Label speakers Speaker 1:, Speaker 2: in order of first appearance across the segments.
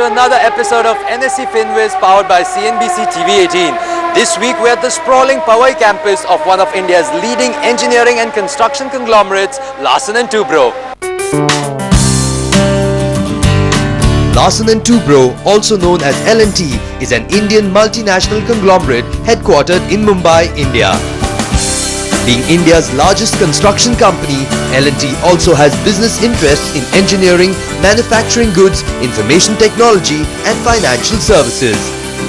Speaker 1: to another episode of NSE FinWiz powered by CNBC TV-18. This week we're at the sprawling Powai campus of one of India's leading engineering and construction conglomerates, Larsen & Toubro. Larsen & Toubro, also known as L&T, is an Indian multinational conglomerate headquartered in Mumbai, India. Being India's largest construction company, L&T also has business interests in engineering, manufacturing goods, information technology and financial services.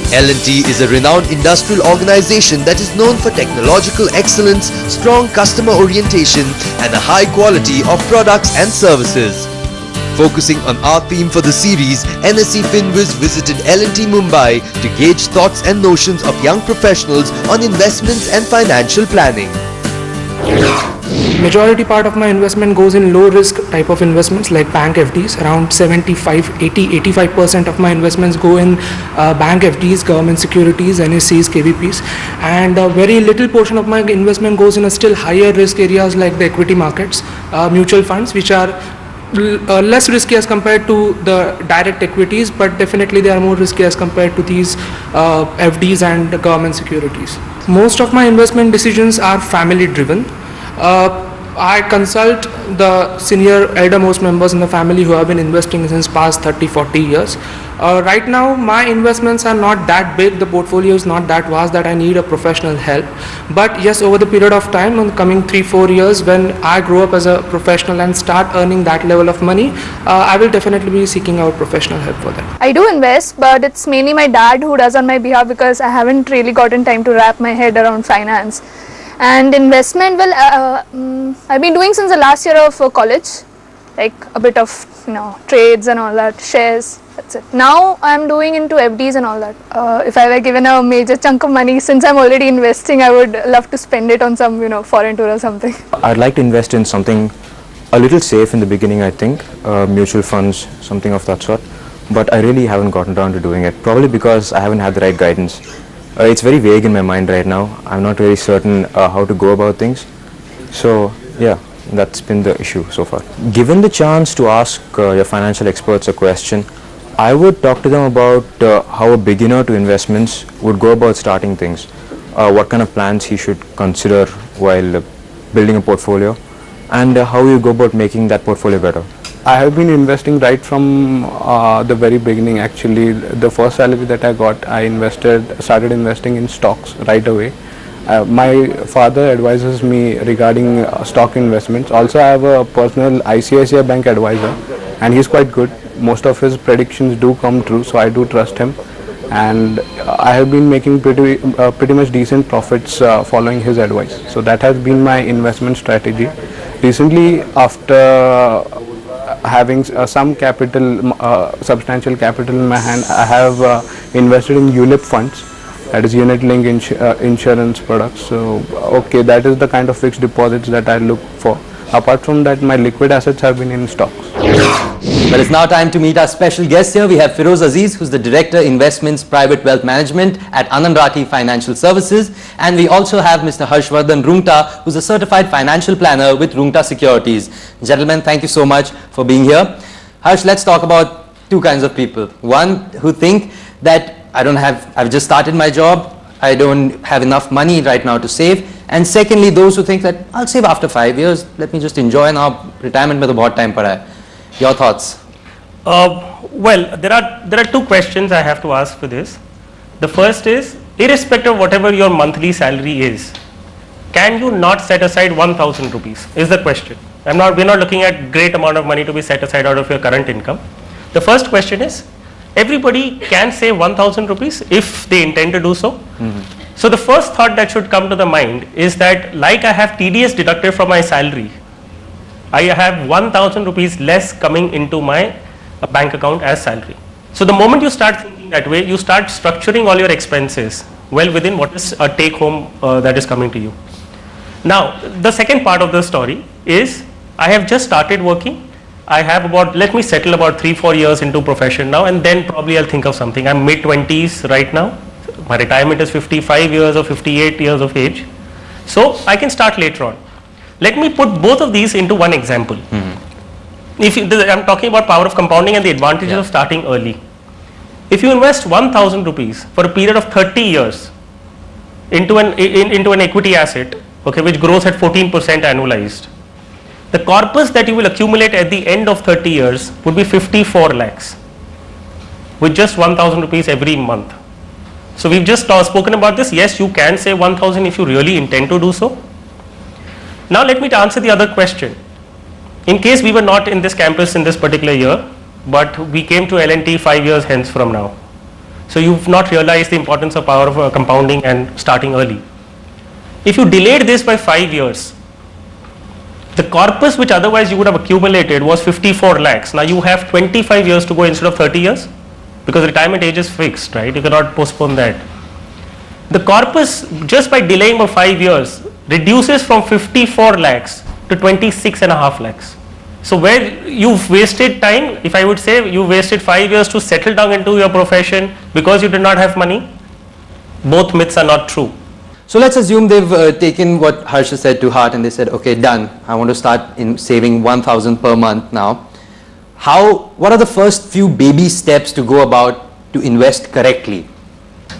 Speaker 1: L&T is a renowned industrial organization that is known for technological excellence, strong customer orientation and a high quality of products and services. Focusing on our theme for the series, NSE FinWiz visited L&T Mumbai to gauge thoughts and notions of young professionals on investments and financial planning.
Speaker 2: Majority part of my investment goes in low risk type of investments like bank FDs. Around 85% of my investments go in bank FDs, government securities, NSEs, KVPs, and a very little portion of my investment goes in a still higher risk areas like the equity markets, mutual funds, which are less risky as compared to the direct equities, but definitely they are more risky as compared to these FDs and government securities. Most of my investment decisions are family driven. I consult the senior eldermost members in the family who have been investing since past 30-40 years. Right now my investments are not that big, the portfolio is not that vast that I need a professional help. But yes, over the period of time, in the coming 3-4 years, when I grow up as a professional and start earning that level of money, I will definitely be seeking out professional help for that.
Speaker 3: I do invest, but it's mainly my dad who does on my behalf because I haven't really gotten time to wrap my head around finance. And investment, well, I've been doing since the last year of college, like a bit of trades and all that, shares, that's it. Now I'm doing into FDs and all that. If I were given a major chunk of money, since I'm already investing, I would love to spend it on some foreign tour or something.
Speaker 4: I'd like to invest in something a little safe in the beginning, I think, mutual funds, something of that sort. But I really haven't gotten down to doing it, probably because I haven't had the right guidance. It's very vague in my mind right now. I'm not really certain how to go about things. So yeah, that's been the issue so far. Given the chance to ask your financial experts a question, I would talk to them about how a beginner to investments would go about starting things. What kind of plans he should consider while building a portfolio, and how you go about making that portfolio better.
Speaker 5: I have been investing right from the very beginning. Actually, the first salary that I got, I started investing in stocks right away. My father advises me regarding stock investments. Also, I have a personal ICICI Bank advisor, and he's quite good. Most of his predictions do come true, so I do trust him. And I have been making pretty much decent profits following his advice. So that has been my investment strategy. Recently, after having some capital, substantial capital in my hand, I have invested in ULIP funds, that is unit link insurance products. So okay, that is the kind of fixed deposits that I look for. Apart from that, my liquid assets have been in stocks.
Speaker 1: But it's now time to meet our special guest here. We have Feroz Aziz, who's the Director Investments Private Wealth Management at Anand Rathi Financial Services, and we also have Mr. Harshvardhan Roongta, who's a certified financial planner with Roongta Securities. Gentlemen, thank you so much for being here. Harsh, let's talk about two kinds of people. One who think that I've just started my job, I don't have enough money right now to save. And secondly, those who think that I'll save after 5 years, let me just enjoy now, retirement mein to bahut time pada hai. Your thoughts?
Speaker 6: Well, there are two questions I have to ask for this. The first is, irrespective of whatever your monthly salary is, can you not set aside 1,000 rupees? Is the question. We're not looking at great amount of money to be set aside out of your current income. The first question is, everybody can save 1,000 rupees if they intend to do so. So the first thought that should come to the mind is that, like I have TDS deducted from my salary, I have 1,000 rupees less coming into my bank account as salary. So the moment you start thinking that way, you start structuring all your expenses well within what is a take home that is coming to you. Now, the second part of the story is, I have just started working. I have let me settle about 3-4 years into profession now, and then probably I'll think of something. I'm mid-20s right now. My retirement is 55 years or 58 years of age. So I can start later on. Let me put both of these into one example. I'm talking about power of compounding and the advantages of starting early. If you invest 1000 rupees for a period of 30 years into an equity asset, okay, which grows at 14% annualized, the corpus that you will accumulate at the end of 30 years would be 54 lakhs with just 1000 rupees every month. So we've just spoken about this. Yes, you can save 1000 if you really intend to do so. Now let me answer the other question. In case we were not in this campus in this particular year, but we came to L&T 5 years hence from now. So you've not realized the importance of power of compounding and starting early. If you delayed this by 5 years, the corpus which otherwise you would have accumulated was 54 lakhs. Now you have 25 years to go instead of 30 years because retirement age is fixed, right? You cannot postpone that. The corpus, just by delaying by 5 years, reduces from 54 lakhs to 26.5 lakhs. So where you've wasted time, if I would say you wasted 5 years to settle down into your profession because you did not have money, both myths are not true.
Speaker 7: So let's assume they've taken what Harsha said to heart and they said, okay, done. I want to start in saving 1000 per month now. What are the first few baby steps to go about to invest correctly?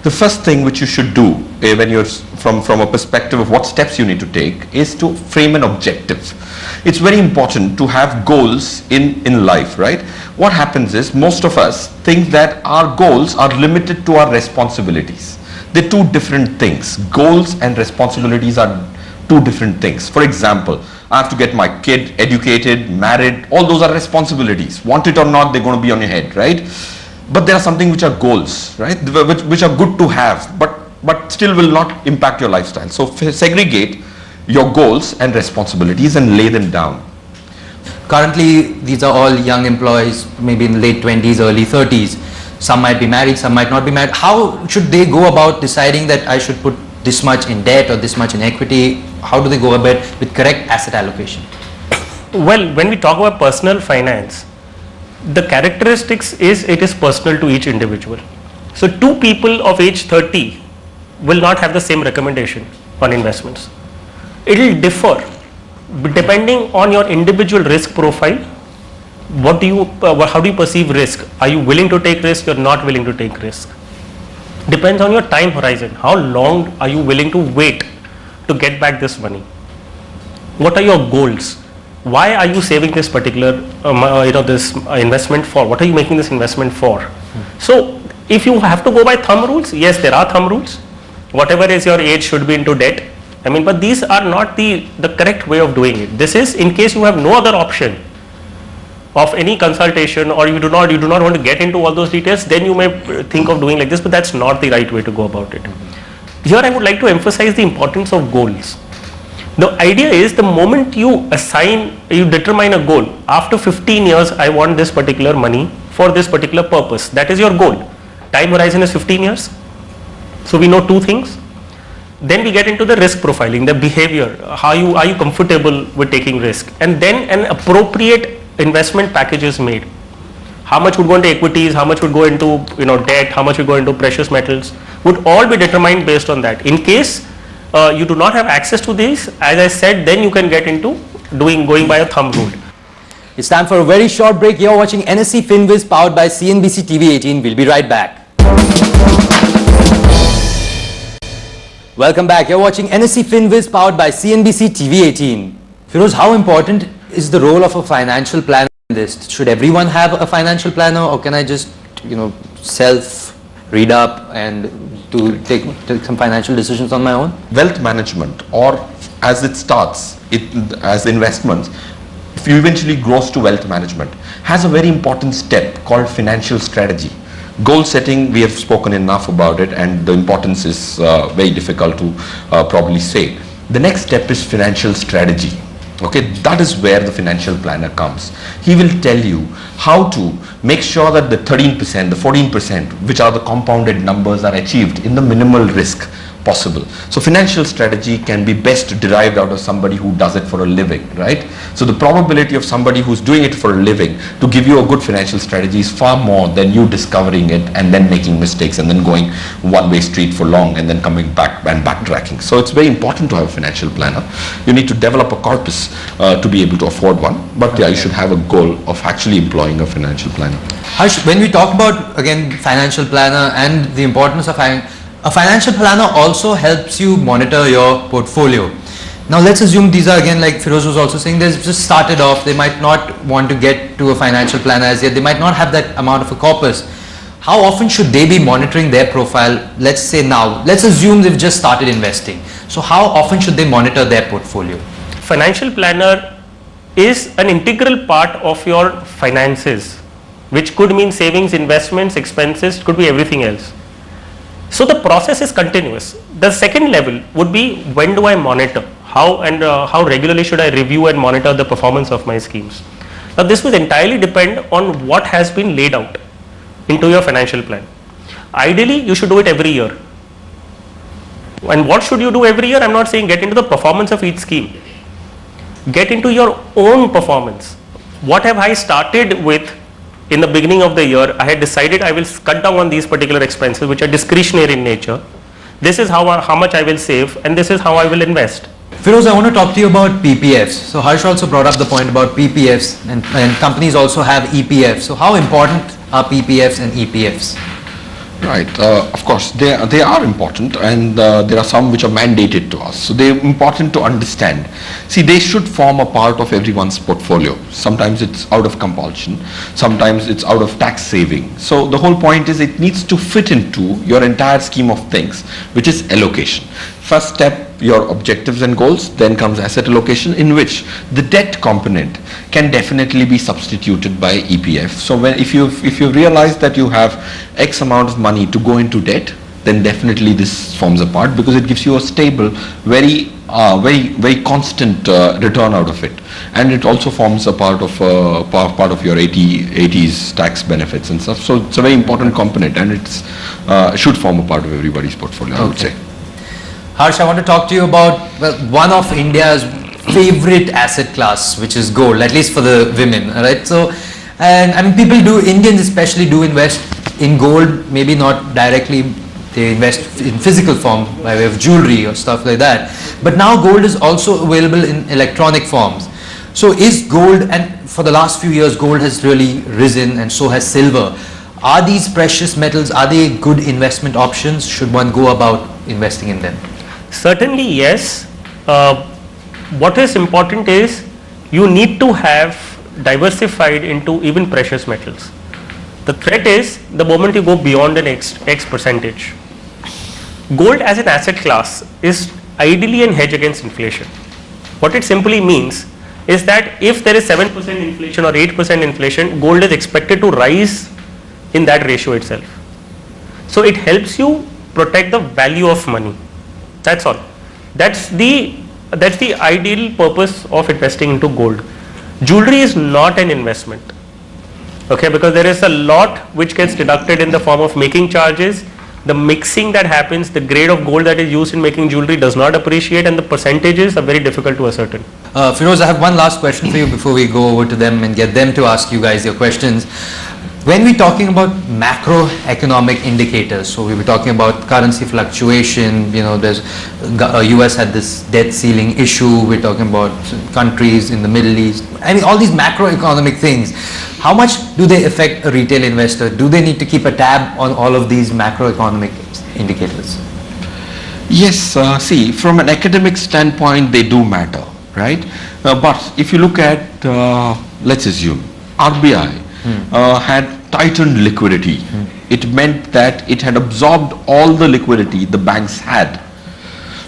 Speaker 8: The first thing which you should do when you're from a perspective of what steps you need to take is to frame an objective. It's very important to have goals in life, right? What happens is most of us think that our goals are limited to our responsibilities. They're two different things. Goals and responsibilities are two different things. For example, I have to get my kid educated, married, all those are responsibilities. Want it or not, they're going to be on your head, right? But there are something which are goals, right? Which are good to have, but still will not impact your lifestyle. So segregate your goals and responsibilities and lay them down.
Speaker 7: Currently, these are all young employees, maybe in late 20s, early 30s. Some might be married, some might not be married. How should they go about deciding that I should put this much in debt or this much in equity? How do they go about with correct asset allocation?
Speaker 6: Well, when we talk about personal finance, the characteristics is it is personal to each individual. So two people of age 30 will not have the same recommendation on investments. It will differ depending on your individual risk profile. How do you perceive risk? Are you willing to take risk? You're not willing to take risk. Depends on your time horizon. How long are you willing to wait to get back this money? What are your goals? Why are you saving this particular this investment for? What are you making this investment for? So if you have to go by thumb rules, yes, there are thumb rules. Whatever is your age should be into debt. I mean, but these are not the correct way of doing it. This is in case you have no other option of any consultation, or you do not want to get into all those details, then you may think of doing like this, but that's not the right way to go about it. Here I would like to emphasize the importance of goals. The idea is the moment you determine a goal, after 15 years I want this particular money for this particular purpose. That is your goal. Time horizon is 15 years. So we know two things. Then we get into the risk profiling, the behavior. Are you comfortable with taking risk? And then an appropriate investment package is made. How much would go into equities, how much would go into debt, how much would go into precious metals, would all be determined based on that. In case you do not have access to these, as I said, then you can get into going by a thumb rule.
Speaker 7: It's time for a very short break. You're watching NSE FinWiz powered by CNBC TV-18. We'll be right back. Welcome back. You're watching NSE FinWiz powered by CNBC TV-18. Firoz, how important is the role of a financial planner in this? Should everyone have a financial planner, or can I just read up and take some financial decisions on my own?
Speaker 8: Wealth management, or as it starts as investments, if you eventually grows to wealth management, has a very important step called financial strategy. Goal setting, we have spoken enough about it, and the importance is very difficult to probably say. The next step is financial strategy. Okay, that is where the financial planner comes. He will tell you how to make sure that the 13%, the 14%, which are the compounded numbers, are achieved in the minimal risk. possible. So financial strategy can be best derived out of somebody who does it for a living, right? So the probability of somebody who's doing it for a living to give you a good financial strategy is far more than you discovering it and then making mistakes and then going one-way street for long and then coming back and backtracking. So it's very important to have a financial planner. You need to develop a corpus to be able to afford one, but yeah, you should have a goal of actually employing a financial planner.
Speaker 7: Harsh, when we talk about, again, financial planner and the importance of having a financial planner, also helps you monitor your portfolio. Now let's assume these are, again, like Feroz was also saying, they've just started off, they might not want to get to a financial planner as yet, they might not have that amount of a corpus. How often should they be monitoring their profile? Let's say now, let's assume they've just started investing. So how often should they monitor their portfolio?
Speaker 6: Financial planner is an integral part of your finances, which could mean savings, investments, expenses, could be everything else. So the process is continuous. The second level would be, when do I monitor? How regularly should I review and monitor the performance of my schemes? Now this will entirely depend on what has been laid out into your financial plan. Ideally, you should do it every year. And what should you do every year? I'm not saying get into the performance of each scheme. Get into your own performance. What have I started with? In the beginning of the year, I had decided I will cut down on these particular expenses which are discretionary in nature. This is how much I will save, and this is how I will invest.
Speaker 7: Feroz, I want to talk to you about PPFs. So Harsh also brought up the point about PPFs, and companies also have EPFs. So how important are PPFs and EPFs?
Speaker 8: Right, of course they are important, and there are some which are mandated to us, so they're important to understand. See, they should form a part of everyone's portfolio. Sometimes it's out of compulsion, sometimes it's out of tax saving. So the whole point is it needs to fit into your entire scheme of things, which is allocation. First step, your objectives and goals, then comes asset allocation, in which the debt component can definitely be substituted by EPF. So if you realize that you have X amount of money to go into debt, then definitely this forms a part, because it gives you a stable, very constant return out of it, and it also forms a part of your 80s tax benefits and stuff. So it's a very important component, and it's should form a part of everybody's portfolio, I would say.
Speaker 7: Harsh, I want to talk to you about one of India's favorite asset class, which is gold, at least for the women, right? So, and I mean, Indians especially do invest in gold, maybe not directly, they invest in physical form by way of jewelry or stuff like that. But now gold is also available in electronic forms. So is gold, and for the last few years, gold has really risen, and so has silver. Are these precious metals, are they good investment options? Should one go about investing in them?
Speaker 6: Certainly yes. What is important is you need to have diversified into even precious metals. The threat is the moment you go beyond an X percentage. Gold as an asset class is ideally an hedge against inflation. What it simply means is that if there is 7% inflation or 8% inflation, gold is expected to rise in that ratio itself. So it helps you protect the value of money. That's all. That's the ideal purpose of investing into gold. Jewelry is not an investment, okay, because there is a lot which gets deducted in the form of making charges. The mixing that happens, the grade of gold that is used in making jewelry does not appreciate, and the percentages are very difficult to ascertain.
Speaker 7: Feroz, I have one last question for you before we go over to them and get them to ask you guys your questions. When we're talking about macroeconomic indicators, so we were talking about currency fluctuation, there's US had this debt ceiling issue, we're talking about countries in the Middle East, I mean all these macroeconomic things, how much do they affect a retail investor? Do they need to keep a tab on all of these macroeconomic indicators?
Speaker 8: Yes, see, from an academic standpoint they do matter, right? But if you look at, let's assume, RBI had tightened liquidity. It meant that it had absorbed all the liquidity the banks had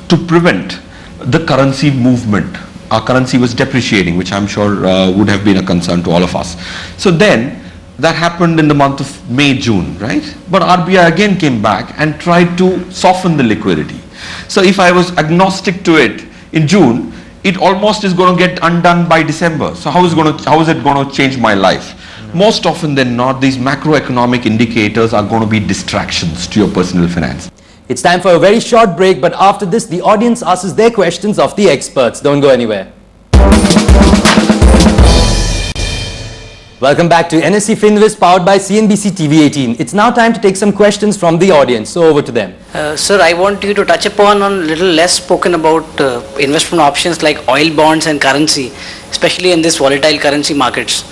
Speaker 8: to prevent the currency movement. Our currency was depreciating, which I'm sure would have been a concern to all of us. So then that happened in the month of May, June, right? But RBI again came back and tried to soften the liquidity. So if I was agnostic to it in June, it almost is going to get undone by December. So how is it going to change my life? Most often than not, these macroeconomic indicators are going to be distractions to your personal finance.
Speaker 9: It's time for a very short break, but after this, the audience asks their questions of the experts. Don't go anywhere. Welcome back to NSE FinWiz powered by CNBC TV-18. It's now time to take some questions from the audience, so over to them.
Speaker 10: Sir, I want you to touch upon on a little less spoken about investment options like oil bonds and currency, especially in this volatile currency markets.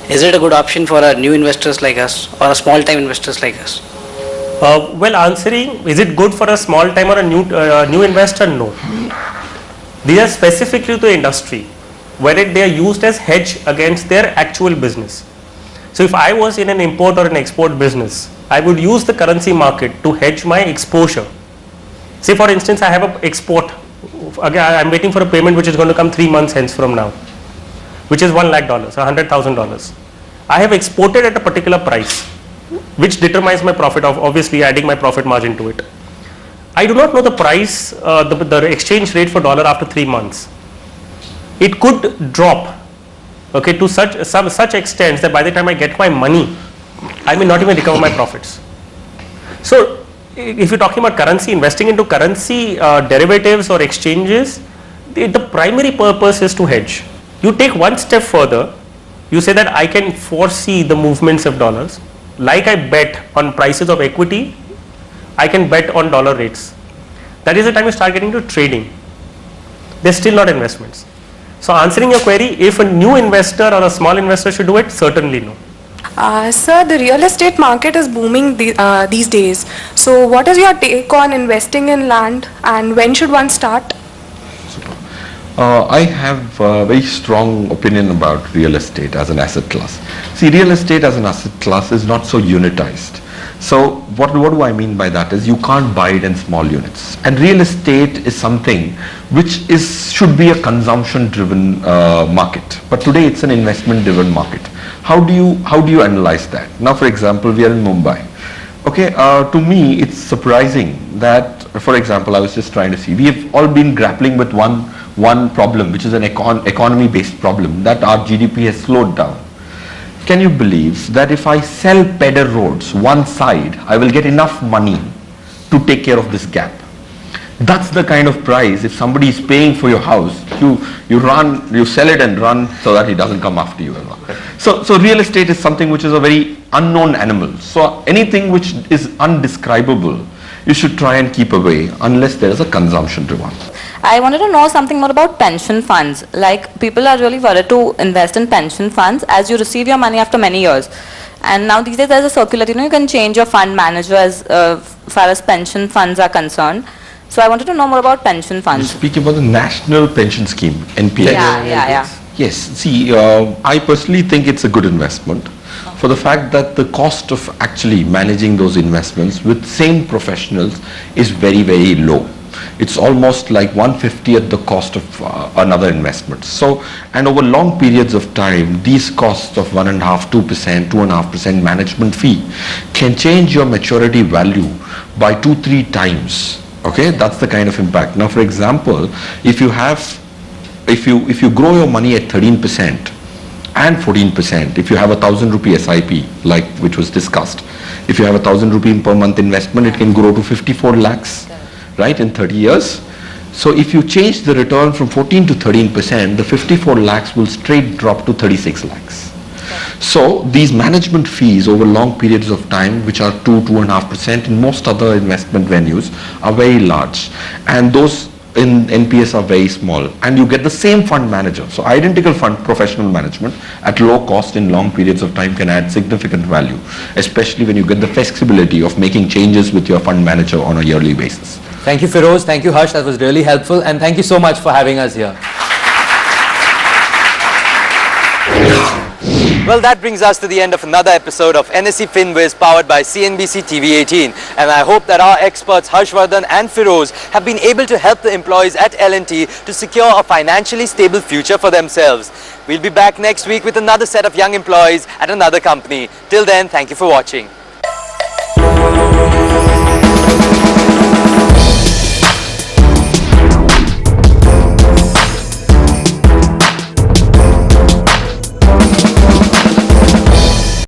Speaker 10: Is it a good option for new investors like us or a small time investors like us?
Speaker 6: Well, answering, is it good for a small time or a new investor? No. These are specifically to the industry, where they are used as hedge against their actual business. So if I was in an import or an export business, I would use the currency market to hedge my exposure. Say for instance, I have an export, again I am waiting for a payment which is going to come 3 months hence from now, which is $1 lakh, $100,000. I have exported at a particular price, which determines my profit, of obviously adding my profit margin to it. I do not know the price, the exchange rate for dollar after 3 months. It could drop, okay, to such extent that by the time I get my money, I may not even recover my profits. So if you're talking about currency, investing into currency derivatives or exchanges, the primary purpose is to hedge. You take one step further, you say that I can foresee the movements of dollars. Like I bet on prices of equity, I can bet on dollar rates. That is the time you start getting to trading. They're still not investments. So answering your query, if a new investor or a small investor should do it, certainly no.
Speaker 11: Sir, the real estate market is booming these days. So what is your take on investing in land and when should one start?
Speaker 8: I have a very strong opinion about real estate as an asset class. See, real estate as an asset class is not so unitized. So what do I mean by that is you can't buy it in small units. And real estate is something which should be a consumption driven market. But today it's an investment driven market. How do you analyze that? Now, for example, we are in Mumbai. Okay, to me it's surprising that, for example, I was just trying to see, we have all been grappling with one problem, which is an economy based problem, that our GDP has slowed down. Can you believe that if I sell pedder roads one side, I will get enough money to take care of this gap? That's the kind of price. If somebody is paying for your house, you sell it and run so that he doesn't come after you. So real estate is something which is a very unknown animal. So anything which is undescribable, you should try and keep away unless there is a consumption driven.
Speaker 12: I wanted to know something more about pension funds. Like, people are really worried to invest in pension funds as you receive your money after many years. And now these days there's a circular, you can change your fund manager as far as pension funds are concerned. So I wanted to know more about pension funds.
Speaker 8: You're speaking about the National Pension Scheme, NPS.
Speaker 12: Yeah.
Speaker 8: Yes, see, I personally think it's a good investment for the fact that the cost of actually managing those investments with same professionals is very, very low. It's almost like 1/50th the cost of another investment. So, and over long periods of time, these costs of 1.5%, 2%, 2.5% management fee can change your maturity value by 2-3 times. Okay, that's the kind of impact. Now, for example, if you grow your money at 13% and 14%, if you have 1,000 rupee SIP, like which was discussed, if you have 1,000 rupee per month investment, it can grow to 54 lakhs. Right, in 30 years. So if you change the return from 14 to 13%, the 54 lakhs will straight drop to 36 lakhs. So these management fees over long periods of time, which are 2-2.5% in most other investment venues, are very large, and those in NPS are very small, and you get the same fund manager. So identical fund professional management at low cost in long periods of time can add significant value, especially when you get the flexibility of making changes with your fund manager on a yearly basis.
Speaker 9: Thank you, Feroz. Thank you, Harsh. That was really helpful. And thank you so much for having us here. Well, that brings us to the end of another episode of NSE FinWiz powered by CNBC TV-18. And I hope that our experts Harshvardhan and Feroz have been able to help the employees at L&T to secure a financially stable future for themselves. We'll be back next week with another set of young employees at another company. Till then, thank you for watching.